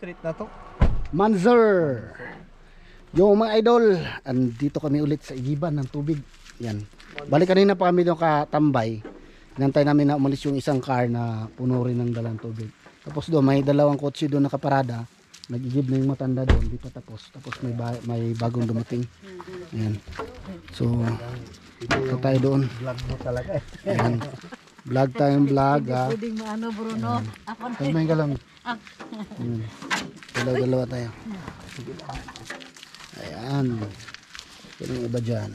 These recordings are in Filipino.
street na to? Manzer. Yung mga idol, andito kami ulit sa igiban ng tubig. Yan. Balik kanina pa kami doon katambay. Inantay namin na umalis yung isang car na puno rin ng dalang tubig. Tapos doon may dalawang kotse doon nakaparada. Nag-igib na yung matanda doon, di pa tapos. Tapos may bagong dumating. Ayan. So, ito tayo doon. Vlog mo talaga eh. Ayan. Vlog tayong vlog ha. Pwedeng maano Bruno. Ako na. Kalmahin ka lang. Dalawa-dalawa tayo. Ayan. Ito yung iba dyan.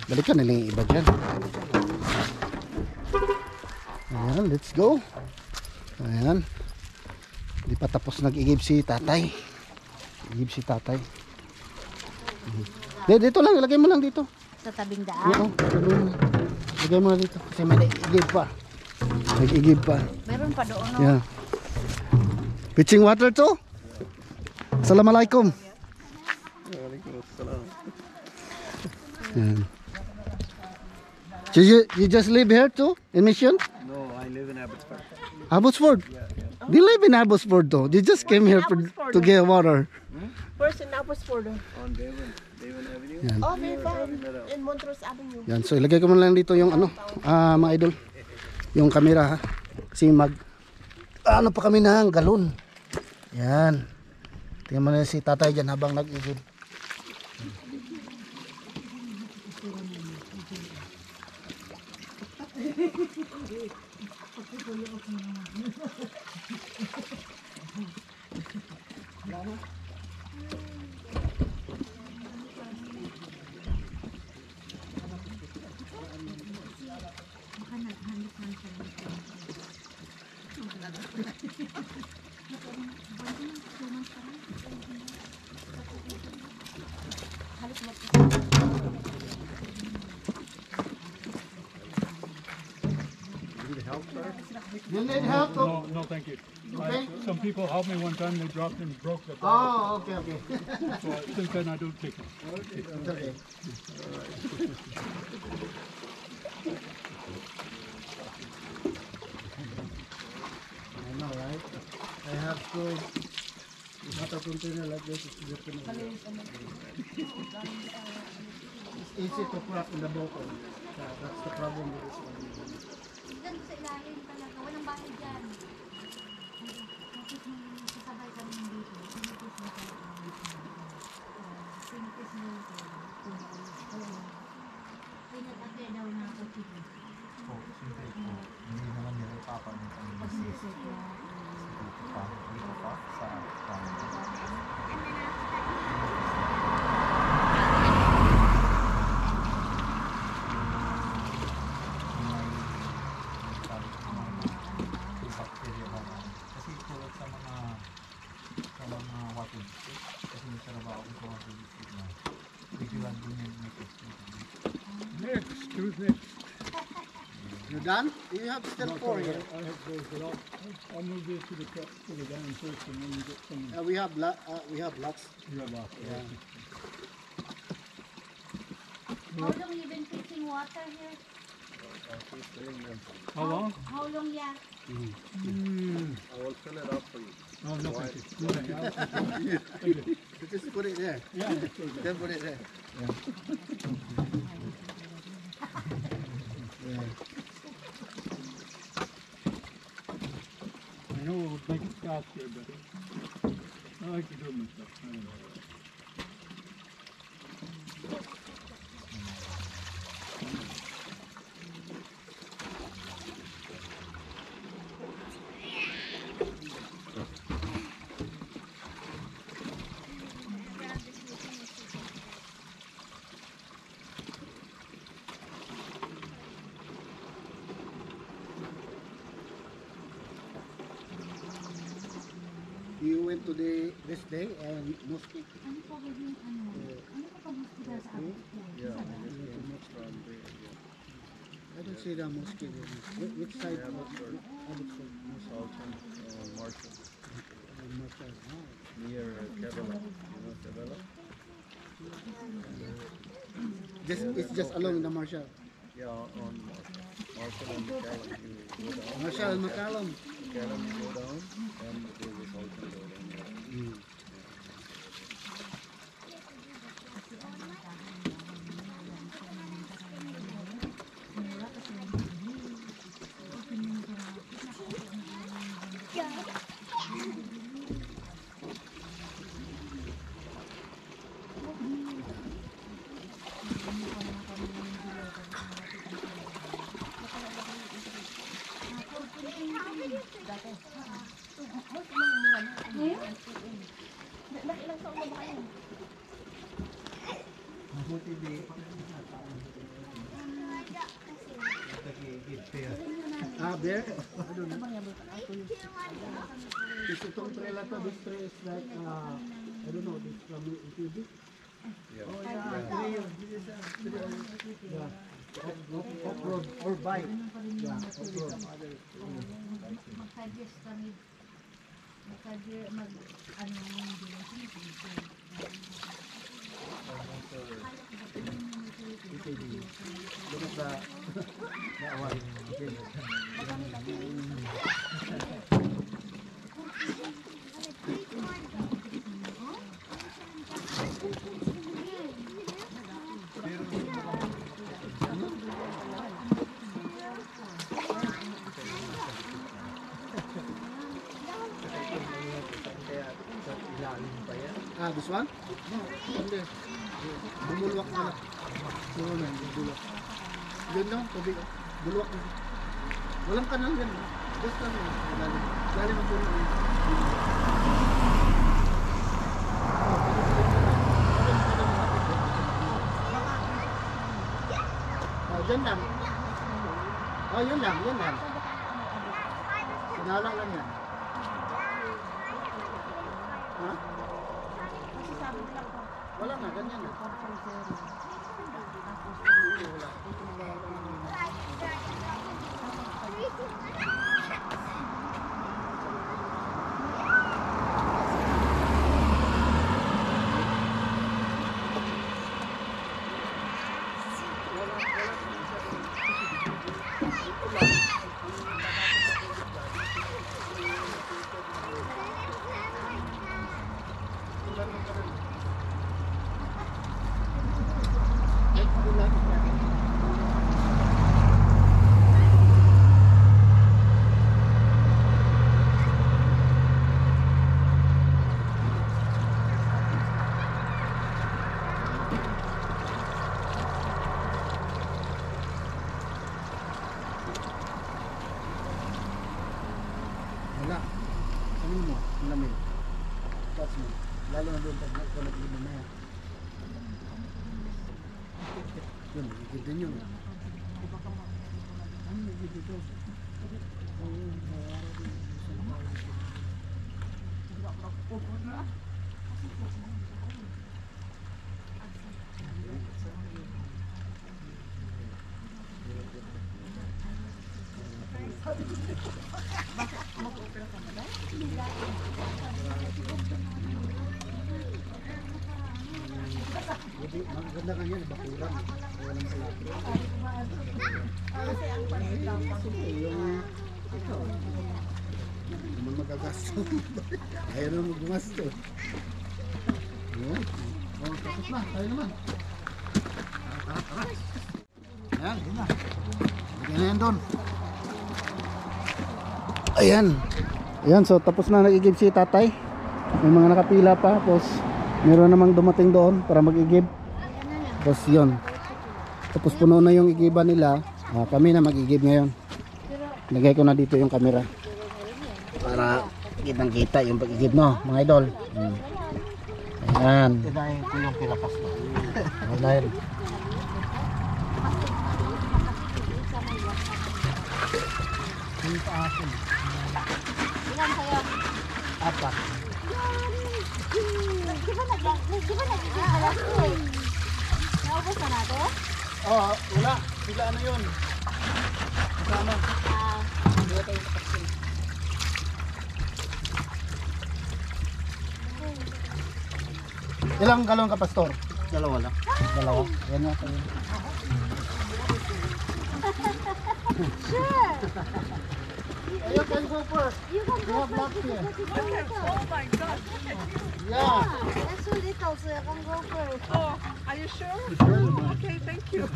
Balikan nila yung iba dyan. Ayan, let's go. Ayan. Hindi pa tapos nag-igib si tatay. Igib si tatay. Dito lang, ilagay mo lang dito. Sa tabing Oo, daan. ilagay mo lang dito. Kasi may nag-igib pa. Nag-igib pa. Meron pa doon. No? Yeah. Pitching water to? Assalamualaikum. Yan. So you just live here too? In Mission? No, I live in Abbotsford. Abbotsford? Do you live in Abbotsford though? You just came here to get water. Where's in Abbotsford? On Devon Avenue. Yan. Oh, may farm in Montrose Avenue. Yan. So ilagay ko muna lang dito yung ano, mga idol. Yung camera ha. Kasi ano pa kami ng galon. Yan. Tingnan mo na si tatay dyan habang nag-igib. You need help? No, no, thank you. Okay. Some people helped me one time. They dropped and broke the. Oh, okay. So since then, I don't take it. It's okay. I know, right? I have to. Not a container like this. It's easy to crack in the bottom. That's the problem with this one. Ganito sa ilalim talaga. Walang bahay dyan. Tapos nung sasabay kami dito. Sinipis mo tayo. Sinipis mo ito. Pinatake daw na ako dito. Hindi naman nila ipapamitan ng Pasisip na. dito pa sa kasi tulad sa mga water district kasi may trabaho ko sa water district na bigyan din yung Next, who's next? You done? You have still four here. I have those, but I'll move this to the down first, and then you get some. We have lots. You have off. Yeah. How long you been fixing water here? How long? How long yeah? I will fill it up for you. Oh, no, thank you. No, thank you. Thank you. Just put it there. Yeah, that's good. Then put it there. Yeah. I know it would make it faster, but I like to do it myself. I don't know. You went to this day and mosque. Ano pa ba yung ano? Ano pa pag hospital sa akin? I don't see the mosque there. Which side? Abbotsford. Marshall. Marshall. Near Kevela. You know Kevela? It's just along the Marshall. Yeah, on Marshall and McCallum. You go down. Marshall and McCallum. McCallum, you go down, and there's a Sultan Road. Nakilang taon na ba kayo? Mabuti di. Bear? Is itong trailer to, this trailer is like, I don't know, this from TV? Yeah. Oh yeah, this is off-road or bike. Yeah, off-road. Mag-suggest kami. Look at the away. This one? No, hindi. Bumulwak na lang. Oo na, bumulwak. Yun lang, tubig. Bulwak na. Walang kanal yan. Just lang yun. Lalim ang bulwak. Oh, dyan lang. Oh, yun lang, yun lang. Sinala lang yan. Ha? Wala na, ganyan na. Wala. Ano mo? Lamig. Touch mo. Lalo na doon pag nag-inom na yan. Yun, higit din yun. Ano higit dito? Maganda ka yan, bakuran. Walang salapin. Kasi ang pansin lang. Yung ito. Naman magagasto. Ayaw naman maggasto. Ayan. Oh, tapos na. Tayo naman. Ayan. Lagyan na yan doon. Ayan. Ayan, so tapos na nag-igib si tatay. May mga nakapila pa. Tapos meron namang dumating doon para mag-igib. Tapos yun. Tapos puno na yung igiban nila. Kami na mag-igib ngayon. Lagay ko na dito yung camera para kitang kita yung pag-igib, no mga idol. Ayan. Tinayin ko yung pilakas na. Ayan. Ilan sa'yo? Apat. Di ba nag-igib alas ko eh? Naubos na natin? Oh, wala. Sila ano yun? Kasama. Wala tayong kapatid. Ilang galon ka, Pastor? Dalawa lang. Dalawa? Yan na. Sure! You can go first. You can go have first lots here. because it's so little. Oh my God. Yeah. That's so little, so you can go first. Oh, are you sure? Okay, thank you.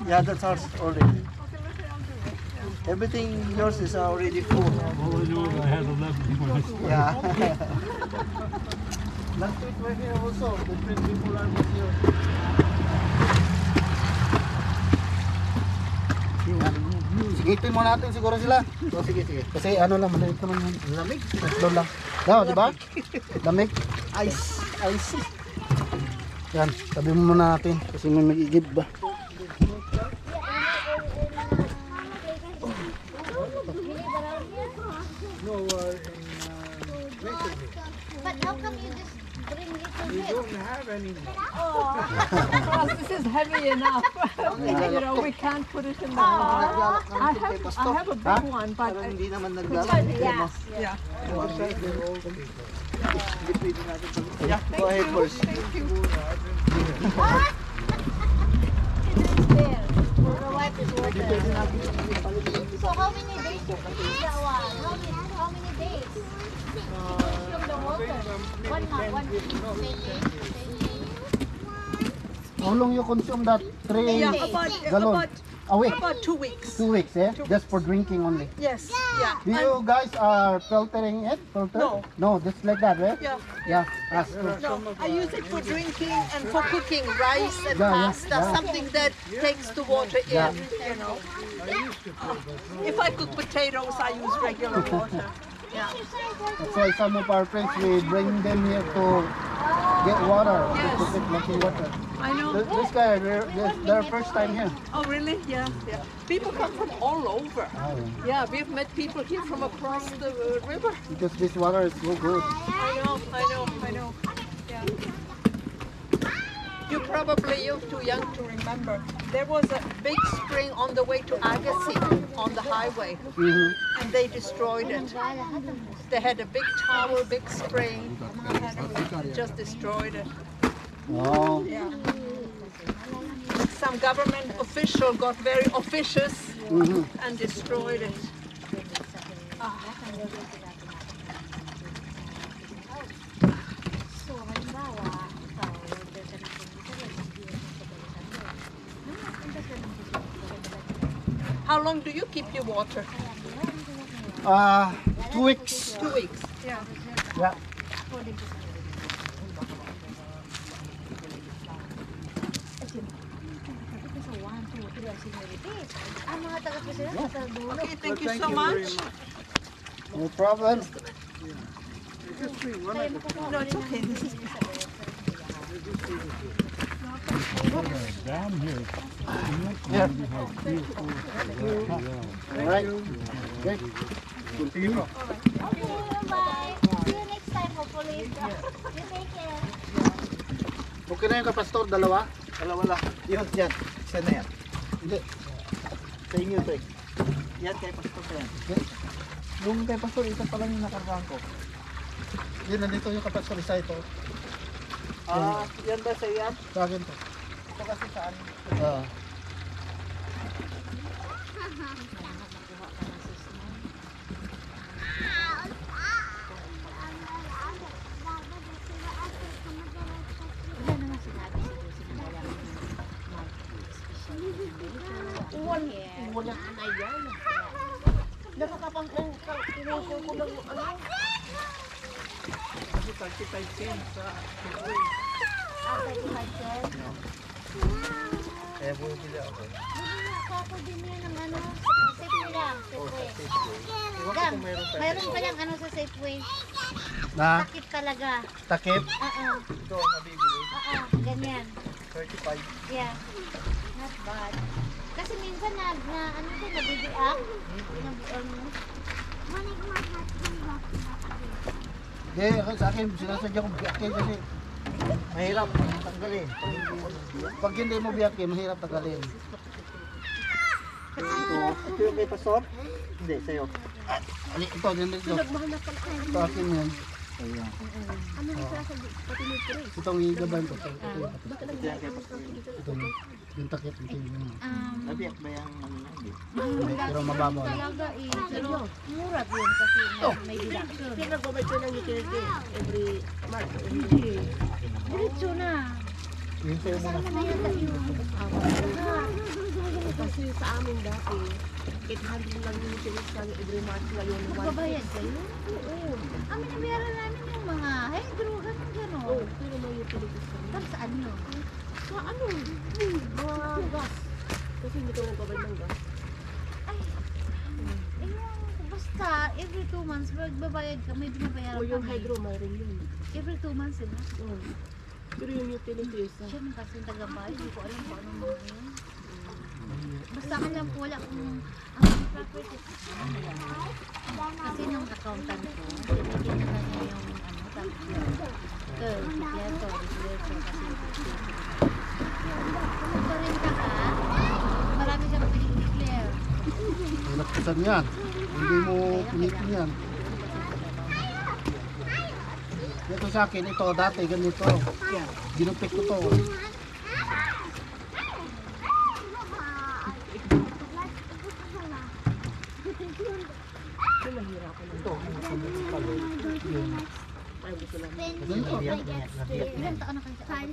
Yeah, that's ours already. Okay, let's say I'll do it. Yeah. Everything yours is already full. Oh, you I had 11. Yeah. Last week we're here also. Different people are with you. Ngitin mo natin siguro sila. So, sige, sige. Kasi ano lang, maliit naman yun. Lamig. Tatlo lang. No, di ba? Lamig. Ice. Ice. Yan, tabi mo muna natin. Kasi may magigib ba? But how come you just bring little We bit? don't have any more. For us, this is heavy enough. You know, we can't put it in the car. I have a big one, but Parang hindi naman naglalak. Yeah. yeah. Yeah, go ahead first. What? There. The wipe is water. So how many days to finish that one? How many days? From the water. 1 month, 1 week. 10 days. How long you consume that? 3 Yeah, gallon? A week? about 2 weeks. 2 weeks, eh? Just for drinking only. Yes, yeah. Do you guys are filtering it? Filter? No. No, just like that, right? Yeah. Yeah. As No, I use it for drinking and for cooking rice and Yeah, yeah, pasta, yeah. something that takes the water in, Yeah. you know. If I cook potatoes, I use regular water. Yeah. That's why some of our friends, we bring them here to get water. Yes. To get drinking water. I know. This guy, they're their first time here. Oh, really? Yeah, yeah. People come from all over. Oh, yeah. Yeah, we've met people here from across the river. Because this water is so good. I know. Yeah. You're too young to remember. There was a big spring on the way to Agassi on the highway, Mhm. and they destroyed it. They had a big tower, big spring, and just destroyed it. Oh. Yeah. Some government official got very officious Mhm. and destroyed it. So, halimbawa, ikaw, order ka ng How long do you keep your water? 2 weeks. 2 weeks. Yeah. Yeah. Ang mga taga-presidente sa dulo. Okay, thank you so much. No problem. No, it's okay. This is Down here. Yeah. All right. Okay. Okay, bye. See you next time, hopefully. You take care. Okay na yung kapastor, dalawa? Wala, wala. Yun, yan. Isa na yan. Hindi. Sa inyo, Trek. Yan, kay Pastor pa yan. Yung kay Pastor, isa pa lang yung nakaraan ko. Hindi, nandito yung kapastor, isa ito. Yan ba sa iyan? Sa akin to. Ito kasi saan? Wala naman sinabi si Lucy na wala naman Uwan yung anay yan. Nakakapang kinuko ko ng ano. Kasi 35 cents sa Subway. Kaya bumibili ako. Ako din yan ng ano, Safeway lang, Safeway. Iwan ko Gam, kung mayroon tayo. mayroon pa yung ano sa Safeway. Na, Takip talaga. takip. Oo, Ito, nabibili. ganyan. 35. Yeah. Not bad. Kasi minsan ano din, nabibiak. Hindi, sa akin, sinasadya ko biyakin kasi Mahirap tanggalin. pag hindi mo biyakin, mahirap tagalin. Ito yung kay Pastor? Hindi, sa'yo. Ali, ito, din dito. Ito akin yan. Ayan. Itong igaban ko. Ito Ito yung kay Pastor. yung takip. Ito yung Nabiyak ba yung ano na? Hindi. pero mababaw lang. Talaga eh. Pero mura din kasi may deduction. Kaya nag-provide ko ng utility every month. Diretso na. Yung sa'yo muna. Sama na yata yun. Kasi sa amin dati, 800 lang yung utility namin every month. Ngayon, Magbabayad kayo? Oo. Ang binabayaran namin yung mga hydro, gano'n. Oo, pero may utilities kami. Para saan yun? Sa ano? Mga gas. Kasi hindi ko nag-provide ng gas. basta, every 2 months, magbabayad ka, may binabayaran O yung kami. hydro, mayroon yun. Every 2 months, diba? Pero yung utilities, Siya nang kasi taga-bahay, hindi ko alam kung anong mga yun. Basta alam ko, wala kung ang property. Kasi nung accountant ko, tinigil na niya yung tapos yun. Ito, declare kasi kung parenta ka, marami siyang pinag-declare. Nagkasan yan. Hindi mo pinitin yan. Ito sa akin, ito dati ganito. Ginupit ko to. Ilan taon na kayo sa akin?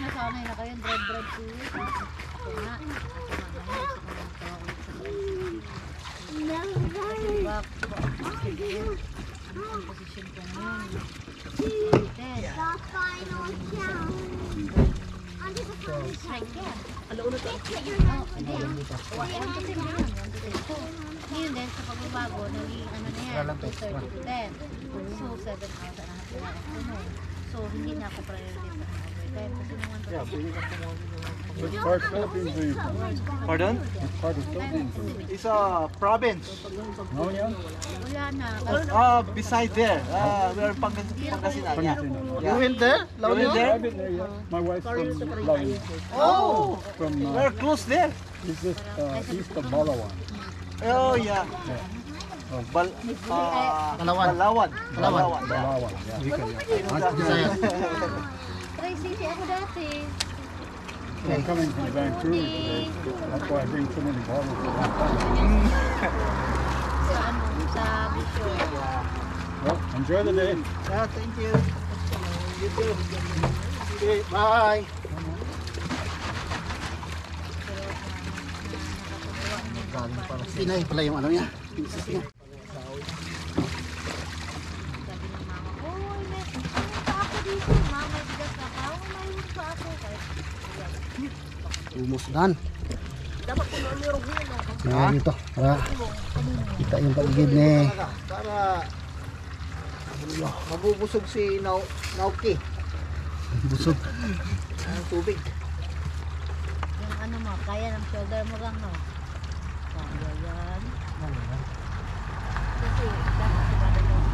Nasanay na kayo, drive po. Ako nga, ang posisyon ko ngayon. Strike yan. alauna to. Ngayon din, sa pagbabago, naging ano na yan, 230 to 10. So, 7,000 ang hapon. So, hindi na ako priority sa overtime. Kasi nung one Which part Philippines are you from? Pardon? Which part of Philippines? It's a province. Oh, yeah? wala na. Kasi Beside there. We're Pangasinan. Yeah. You went there? You went there? I've been there, yeah. My wife's from Laon. Oh, From, we're close there. it's just east of Balawan. Oh, yeah. Balawan. Balawan, yeah. Tri-City ako dati. I'm coming from Vancouver today. That's why I bring so many bottles of that. Sa ano, sa Bishop. Well, enjoy the day. Yeah, thank you. You too. Okay, bye. Pinay pala yung ano niya. Pinsis niya. Sabi ng mama ko, "Uy, may pa ako dito. Mama, may bigas na pa. May pa ako." Almost done. Dapat kung ano yung huli na. Ayan dito. Para kita yung paligid ni Para mabubusog si Nauki busog. ang tubig. Yung ano mo, kaya ng shoulder mo lang, no? Kaya yan. Kasi, dapat diba na yung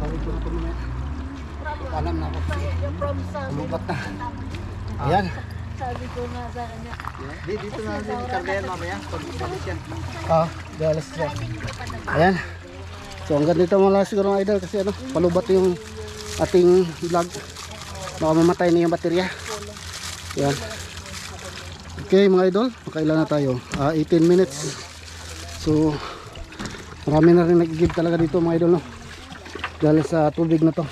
Kawin ko na ito muna. Alam na ako. You're from San. Lubat na. Ayan. sabi ko nga sa kanya. Dito na natin kargayan mamaya. Pag-balik yan. Galas siya. Ayan. So hanggang dito muna siguro mga idol kasi ano, palubat yung ating vlog. Baka mamatay na yung baterya. Ayan. Okay mga idol, makailan na tayo. 18 minutes. So marami na rin nag-give talaga dito mga idol, no? Dahil sa tubig na to.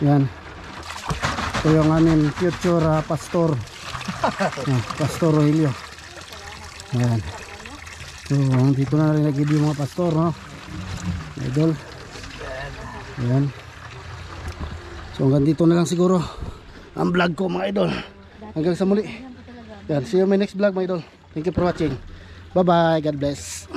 Yan. Ito yung aming future pastor. Pastor Rogelio. Ayan. So dito na rin nag-give yung mga pastor, no? Idol. Ayan. So hanggang dito na lang siguro ang vlog ko mga idol. Hanggang sa muli. Yan. See you in my next vlog mga idol. Thank you for watching. Bye bye. God bless.